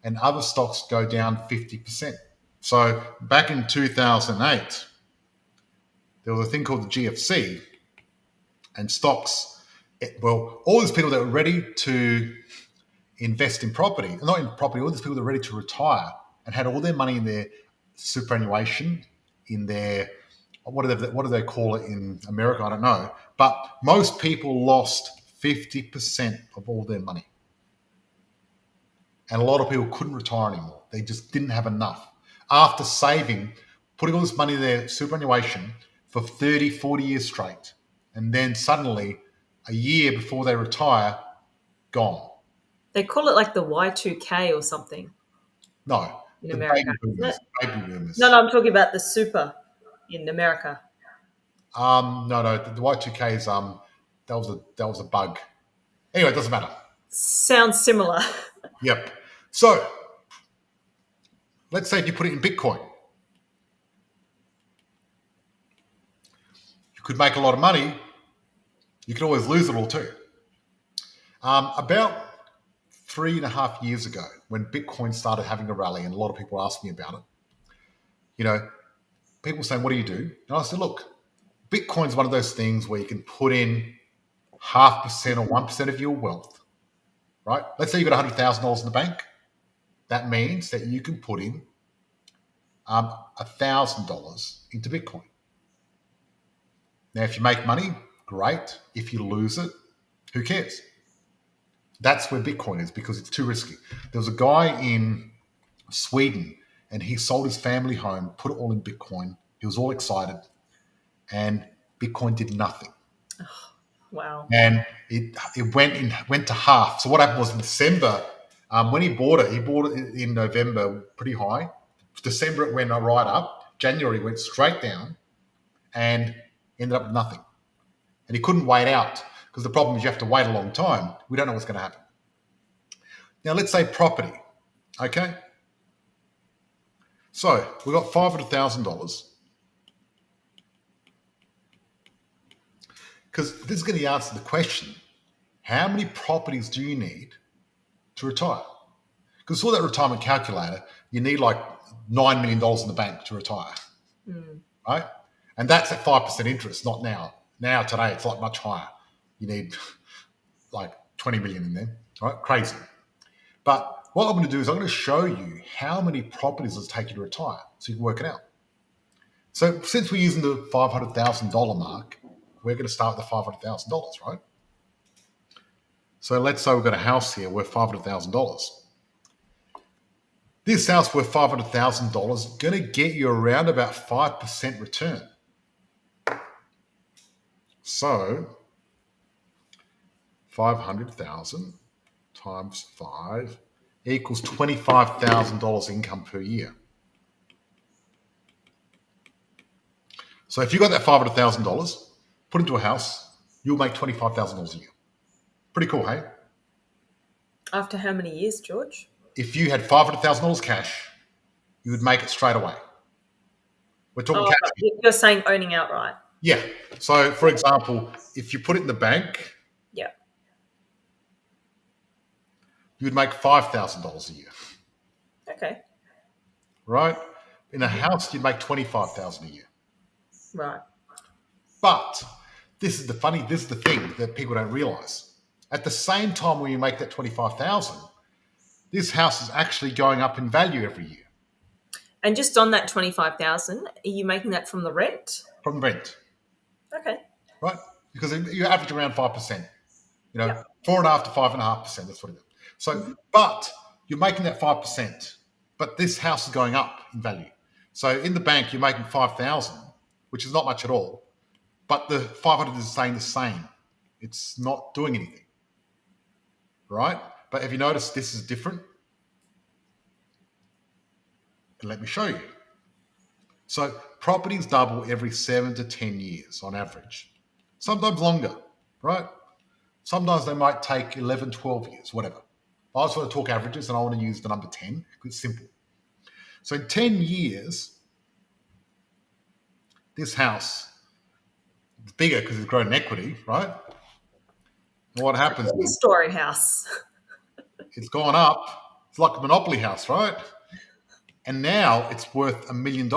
and other stocks go down 50%. So back in 2008, there was a thing called the GFC, and stocks, all these people that were ready to invest in property, not in property, all these people that were ready to retire and had all their money in their superannuation, in their, what do they call it in America? I don't know. But most people lost 50% of all their money. And a lot of people couldn't retire anymore. They just didn't have enough. After saving, putting all this money in their superannuation for 30, 40 years straight, and then suddenly, a year before they retire, gone. They call it like the Y2K or something. No, in the America. baby boomers. No, I'm talking about the super in America. No, the Y2K is that was a bug. Anyway, it doesn't matter. Sounds similar. Yep. So let's say if you put it in Bitcoin, you could make a lot of money. You could always lose it all too. About 3.5 years ago, when Bitcoin started having a rally, and a lot of people asked me about it, you know, people saying, "What do you do?" And I said, "Look, Bitcoin's one of those things where you can put in 0.5% or 1% of your wealth, right? Let's say you've got $100,000 in the bank. That means that you can put in $1,000 into Bitcoin. Now, if you make money, great. If you lose it, Who cares? That's where Bitcoin is, because it's too risky. There was a guy in Sweden, and he sold his family home, put it all in Bitcoin. He was all excited, and Bitcoin did nothing. Wow. And it went to half. So what happened was in December, when he bought it in November pretty high. December it went right up. January went straight down, and ended up with nothing. And he couldn't wait out, because the problem is you have to wait a long time. We don't know what's going to happen. Now let's say property, okay? So we've got $500,000. Because this is going to answer the question, how many properties do you need to retire? Because for that retirement calculator, you need like $9 million in the bank to retire, right? And that's at 5% interest, not now. Now, today, it's like much higher. You need like 20 million in there, right? Crazy. But what I'm going to do is I'm going to show you how many properties it'll take you to retire, so you can work it out. So since we're using the $500,000 mark, we're going to start with the $500,000, right? So let's say we've got a house here worth $500,000. This house worth $500,000 is going to get you around about 5% return. So 500,000 times 5 equals $25,000 income per year. So if you got that $500,000, put it into a house, you'll make $25,000 a year. Pretty cool, hey? After how many years, George? If you had $500,000 cash, you would make it straight away. We're talking cash. You're saying owning outright. Yeah. So, for example, if you put it in the bank, Yeah. you would make $5,000 a year, Okay. right? In a house, you'd make $25,000 a year. Right. But this is the thing that people don't realize. At the same time when you make that $25,000, this house is actually going up in value every year. And just on that 25,000, are you making that from the rent? From rent, Okay. right? Because you average around 5%, Yeah. 4.5% to 5.5%. That's what it is. So, but you're making that 5%, but this house is going up in value. So in the bank, you're making 5,000, which is not much at all, but the 500 is staying the same. It's not doing anything, right? But have you noticed this is different? And let me show you. So properties double every 7 to 10 years on average, sometimes longer, right? Sometimes they might take 11, 12 years, whatever. I just want to talk averages, and I want to use the number 10 because it's simple. So in 10 years, this house is bigger because it's grown in equity, right? And what happens is Story house. it's gone up. It's like a monopoly house, right? And now it's worth $1 million,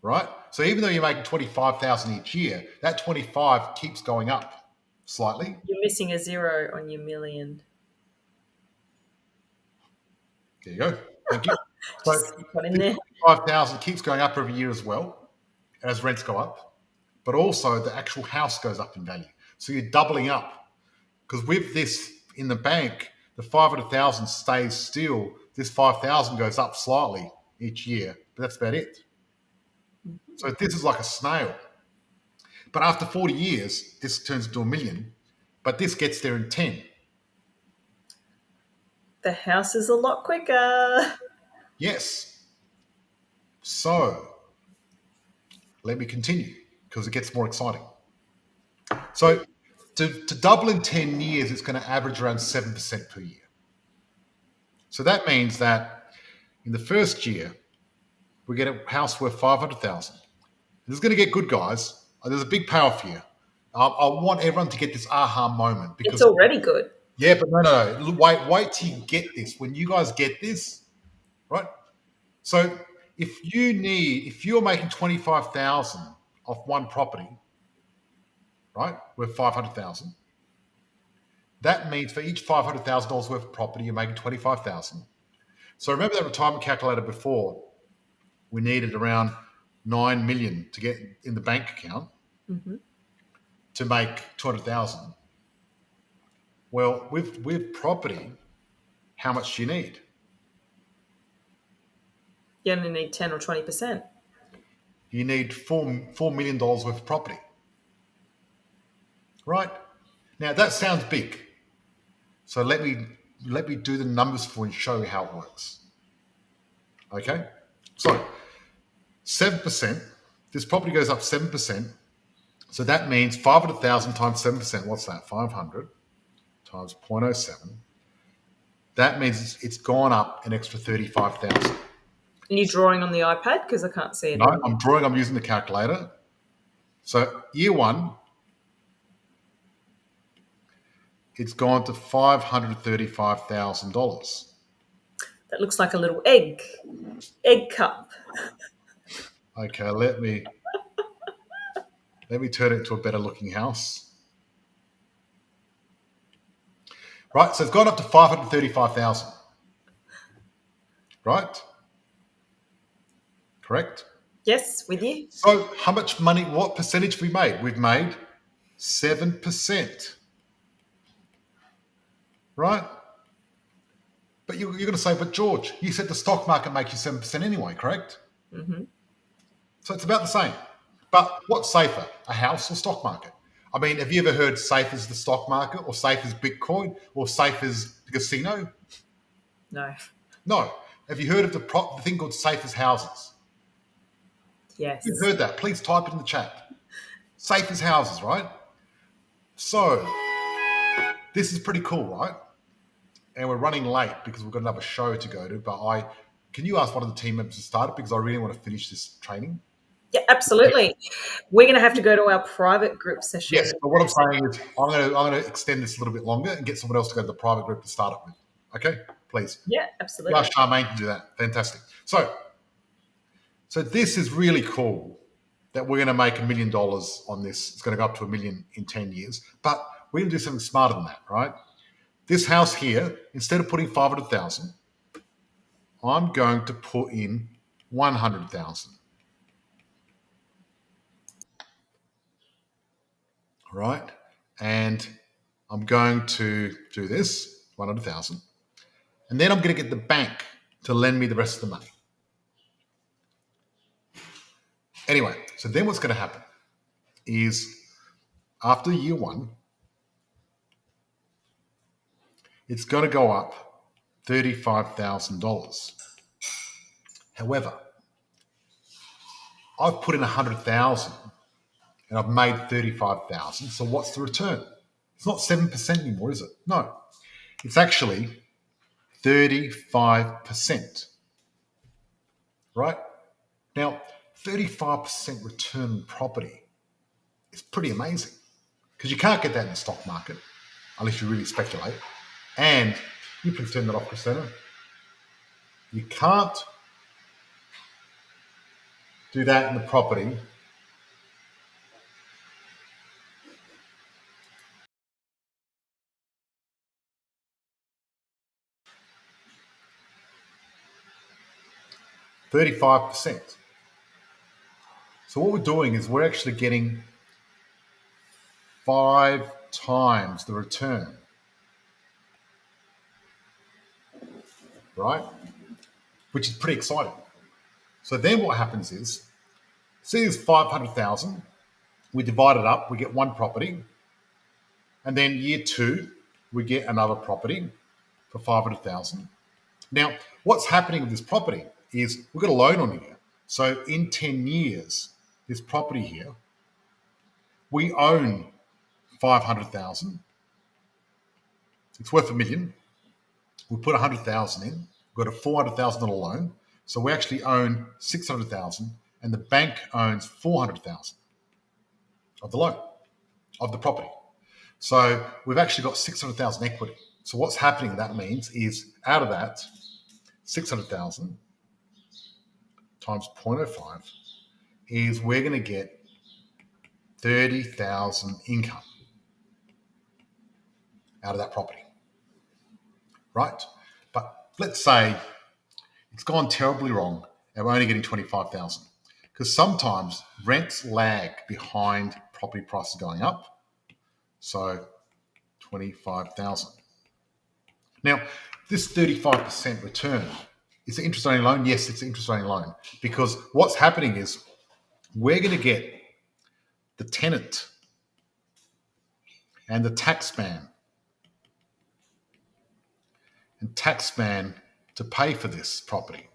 right? So even though you're making 25,000 each year, that 25 keeps going up slightly. You're missing a zero on your million. There you go. Thank you. So Just put in there. 25,000 keeps going up every year as well, as rents go up, but also the actual house goes up in value. So you're doubling up, because with this in the bank, the 500,000 stays still. This 5,000 goes up slightly each year, but that's about it. So this is like a snail. But after 40 years, this turns into $1 million, but this gets there in 10. The house is a lot quicker. Yes. So let me continue, because it gets more exciting. So to double in 10 years, it's going to average around 7% per year. So that means that in the first year, we get a house worth 500,000. This is going to get good, guys. There's a big payoff here. I want everyone to get this aha moment, because It's already good. yeah, but no. Wait till you get this. When you guys get this, right? So if you're making 25,000 off one property, right, worth 500,000, that means for each $500,000 worth of property, you're making 25,000. So remember that retirement calculator before? We needed around 9 million to get in the bank account. to make 200,000. Well, with property, how much do you need? You only need 10 or 20%. You need $4 million worth of property. Right? Now that sounds big. So let me do the numbers for you and show you how it works. Okay? So 7%, this property goes up 7%. So that means 500,000 times 7%. What's that? 500 times 0.07. That means it's gone up an extra 35,000. And you're drawing on the iPad because I can't see it. No, I'm using the calculator. So year one, it's gone to $535,000. That looks like a little egg cup. Okay, let me turn it into a better looking house. Right, so it's gone up to 535,000. Right? Correct? Yes, with you. So how much money, what percentage have we made? We've made 7%. Right? But you're going to say, but George, you said the stock market makes you 7% anyway, correct? Mm-hmm. So it's about the same. But what's safer, a house or stock market? I mean, have you ever heard safe as the stock market or safe as Bitcoin or safe as the casino? No. No. Have you heard of the thing called safe as houses? Yes. You've heard that. Please type it in the chat. Safe as houses, right? So this is pretty cool, right? And we're running late because we've got another show to go to. But can you ask one of the team members to start it because I really want to finish this training? Yeah, absolutely. We're going to have to go to our private group session. Yes, but what I'm saying is I'm going to extend this a little bit longer and get someone else to go to the private group to start it with. Okay, please. Yeah, absolutely. Ask Charmaine to do that. Fantastic. So this is really cool that we're going to make $1 million on this. It's going to go up to $1 million in 10 years. But we're going to do something smarter than that, right? This house here, instead of putting 500,000, I'm going to put in 100,000. Right? And I'm going to do this, 100,000. And then I'm going to get the bank to lend me the rest of the money. Anyway, so then what's going to happen is after year one, it's going to go up $35,000. However, I've put in 100,000 and I've made 35,000. So what's the return? It's not 7% anymore, is it? No, it's actually 35%. Right? Now, 35% return on property is pretty amazing because you can't get that in the stock market unless you really speculate. And you can turn that off, Christina. You can't do that in the property. $35%. So what we're doing is we're actually getting 5 times the return. Right? Which is pretty exciting. So then what happens is, see this 500,000, we divide it up, we get one property. And then year two, we get another property for 500,000. Now, what's happening with this property is we've got a loan on here. So in 10 years, this property here, we own 500,000. It's worth $1 million. We put 100,000 in. We've got a 400,000 loan. So we actually own 600,000 and the bank owns 400,000 of the loan, of the property. So we've actually got 600,000 equity. So what's happening, that means, is out of that, 600,000 times 0.05 is we're going to get 30,000 income out of that property, right? But let's say it's gone terribly wrong and we're only getting 25,000 because sometimes rents lag behind property prices going up So 25,000. Now, this 35% return, is it interest-only loan? Yes, it's an interest-only loan, because what's happening is we're going to get the tenant and the taxman to pay for this property.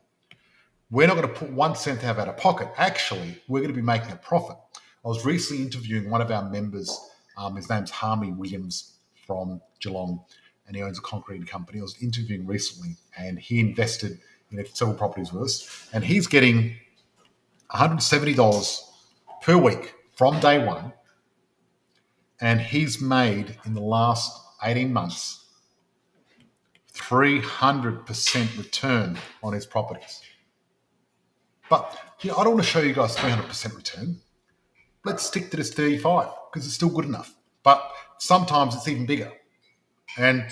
We're not going to put 1 cent out of pocket. Actually, we're going to be making a profit. I was recently interviewing one of our members. His name's Harmy Williams from Geelong, and he owns a concrete company. I was interviewing recently, and he invested in several properties with us, and he's getting $170 per week from day one, and he's made in the last 18 months 300% return on his properties. But I don't want to show you guys 300% return. Let's stick to this 35 because it's still good enough. But sometimes it's even bigger. And,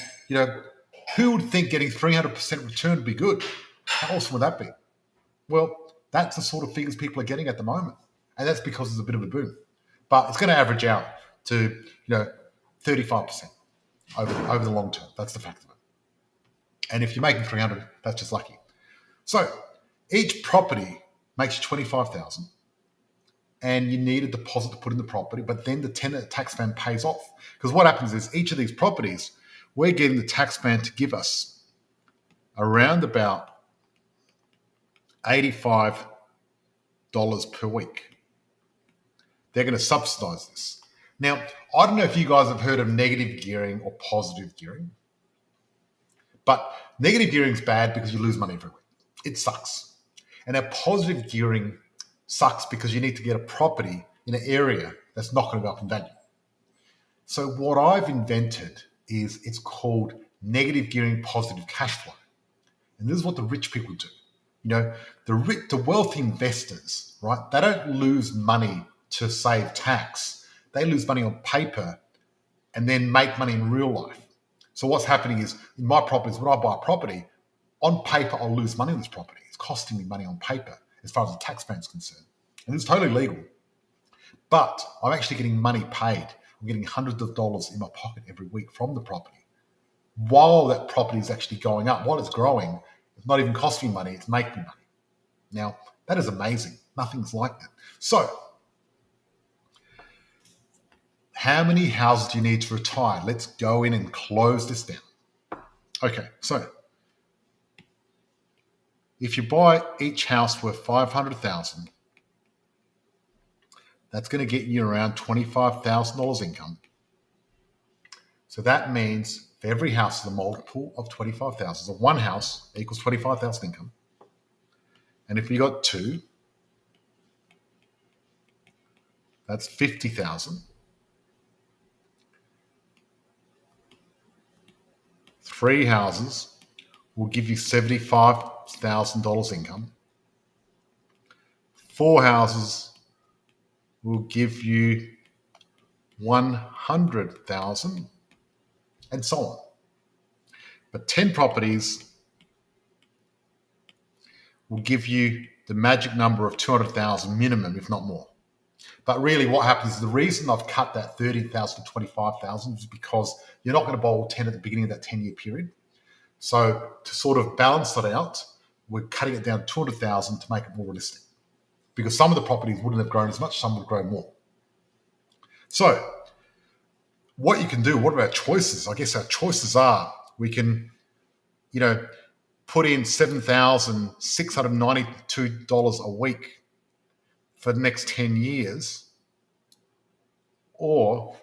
who would think getting 300% return would be good? How awesome would that be? Well, that's the sort of figures people are getting at the moment. And that's because there's a bit of a boom. But it's going to average out to, 35% over the long term. That's the fact of it. And if you're making 300, that's just lucky. So each property makes you 25,000, and you need a deposit to put in the property, but then the tenant taxman pays off. Because what happens is each of these properties, we're getting the taxman to give us around about $85 per week. They're going to subsidize this. Now, I don't know if you guys have heard of negative gearing or positive gearing, but negative gearing is bad because you lose money every week. It sucks. And our positive gearing sucks because you need to get a property in an area that's not going to go up in value. So what I've invented is it's called negative gearing positive cash flow. And this is what the rich people do. The wealthy investors, right? They don't lose money to save tax. They lose money on paper and then make money in real life. So what's happening is in my properties, when I buy a property, on paper, I'll lose money on this property. It's costing me money on paper as far as the taxman is concerned. And it's totally legal. But I'm actually getting money paid. I'm getting hundreds of dollars in my pocket every week from the property. While that property is actually going up, while it's growing, it's not even costing me money, it's making money. Now, that is amazing. Nothing's like that. So, how many houses do you need to retire? Let's go in and close this down. Okay, so if you buy each house worth $500,000, that's going to get you around $25,000 income. So that means for every house is a multiple of 25,000. So one house equals 25,000 income. And if you got two, that's 50,000. 3 houses will give you $75,000 income. 4 houses will give you 100,000, and so on. But 10 properties will give you the magic number of 200,000 minimum, if not more. But really what happens is the reason I've cut that 30,000 to 25,000 is because you're not going to bowl 10 at the beginning of that 10-year period. So to sort of balance that out, we're cutting it down to 200,000 to make it more realistic. Because some of the properties wouldn't have grown as much, some would grow more. So what you can do, what are our choices? I guess our choices are we can, put in $7,692 a week for the next 10 years, or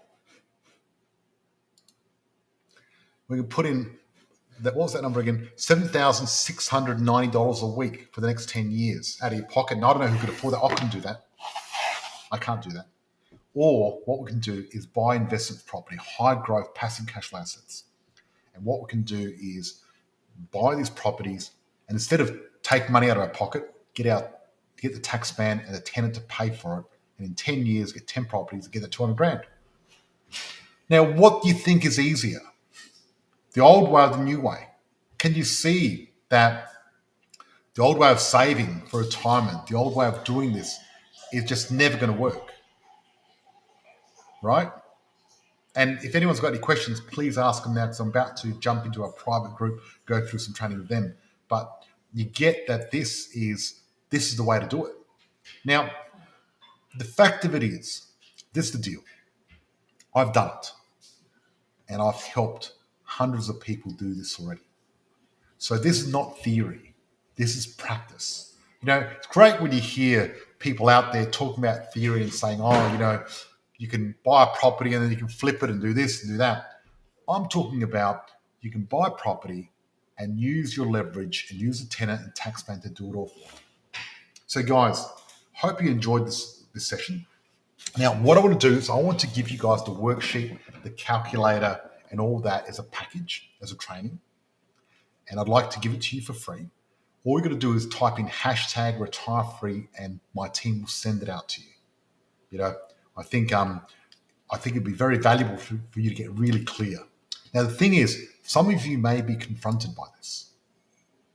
we can put in, what was that number again? $7,690 a week for the next 10 years out of your pocket. And I don't know who could afford that. I couldn't do that. I can't do that. Or what we can do is buy investment property, high growth, passive cash flow assets. And what we can do is buy these properties, and instead of take money out of our pocket, get the taxman and the tenant to pay for it. And in 10 years, get 10 properties and get that $200,000. Now, what do you think is easier? The old way or the new way? Can you see that the old way of saving for retirement, the old way of doing this is just never going to work, right? And if anyone's got any questions, please ask them now, because I'm about to jump into a private group, go through some training with them. But you get that this is the way to do it. Now, the fact of it is, this is the deal. I've done it, and I've helped hundreds of people do this already. So this is not theory. This is practice. It's great when you hear people out there talking about theory and saying, you can buy a property and then you can flip it and do this and do that. I'm talking about you can buy property and use your leverage and use a tenant and taxman to do it all for you. So guys, hope you enjoyed this session. Now, what I want to do is I want to give you guys the worksheet, the calculator, and all that as a package, as a training. And I'd like to give it to you for free. All you're going to do is type in #retirefree and my team will send it out to you. I think it'd be very valuable for you to get really clear. Now, the thing is, some of you may be confronted by this,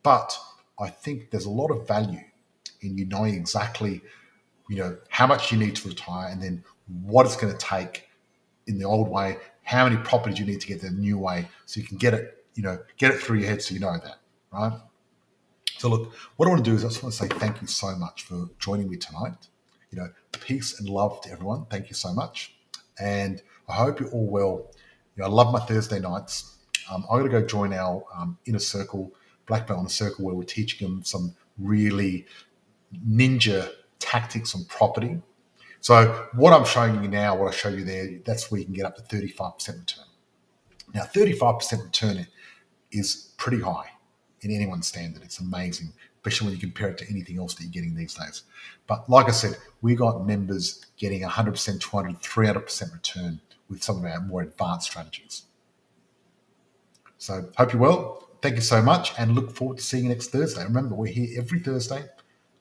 but I think there's a lot of value in you knowing exactly, how much you need to retire, and then what it's going to take in the old way, how many properties you need to get the new way, so you can get it through your head, so you know that, right? So look, what I want to do is I just want to say thank you so much for joining me tonight. Peace and love to everyone. Thank you so much. And I hope you're all well. I love my Thursday nights. I'm going to go join our Inner Circle, Black Belt Inner Circle, where we're teaching them some really ninja tactics on property. So what I'm showing you now, what I show you there, that's where you can get up to 35% return. Now, 35% return is pretty high in anyone's standard. It's amazing, especially when you compare it to anything else that you're getting these days. But like I said, we got members getting 100%, 200%, 300% return with some of our more advanced strategies. So hope you're well. Thank you so much, and look forward to seeing you next Thursday. Remember, we're here every Thursday.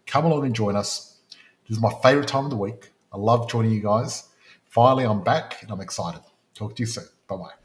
Come along and join us. This is my favorite time of the week. I love joining you guys. Finally, I'm back and I'm excited. Talk to you soon. Bye-bye.